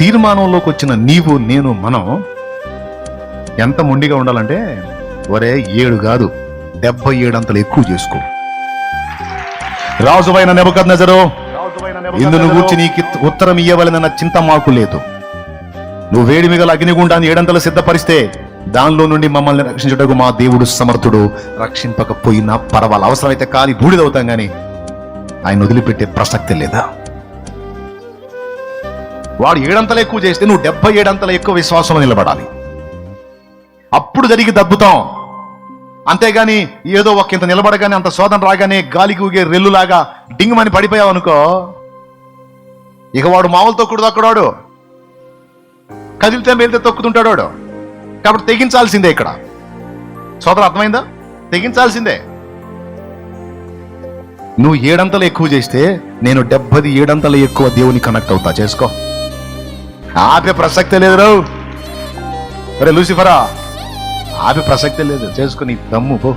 తీర్మానంలోకి వచ్చిన నీవు నేను మనం ఎంత మొండిగా ఉండాలంటే, ఒరే 7 కాదు 77 అంతలు ఎక్కువ చేసుకో. రాజువైన నెబుకద్నెజరు, ఇందును గూర్చి నీకు ఉత్తరం ఇయ్యవలెనన్న చింత మాకు లేదు. నువ్వు వేడిమి గల అగ్నిగుండాన్ని 7 అంతలు సిద్ధపరిస్తే దానిలో నుండి మమ్మల్ని రక్షించుటకు మా దేవుడు సమర్థుడు. రక్షింపకపోయినా పర్వాలేదు, అవసరమైతే కాలి బూడిదవుతాం కానీ ఆయన వదిలిపెట్టే ప్రసక్తి లేదా? వాడు 7 అంతలు ఎక్కువ చేస్తే నువ్వు 77 అంతలు ఎక్కువ విశ్వాసంలో నిలబడాలి. అప్పుడు జరిగి దబ్బుతాం. అంతేగాని ఏదో ఒక ఇంత నిలబడగానే అంత శోధన రాగానే గాలికి ఊగే రెల్లులాగా డింగమని పడిపోయావు అనుకో, ఇక వాడు మామూలు తొక్కుడు తొక్కడాడు, కదిలితే మేలితే తొక్కుతుంటాడు వాడు. కాబట్టి తెగించాల్సిందే. ఇక్కడ సోదరు అర్థమైందా? తెగించాల్సిందే. నువ్వు 7 అంతలు ఎక్కువ చేస్తే నేను 77 అంతలు ఎక్కువ దేవుని కనెక్ట్ అవుతా. చేసుకో, ఆపే ప్రసక్తే లేదు రావు. అరే లూసిఫరా, ఆపే ప్రసక్తే లేదు. చేసుకుని దమ్ము పో.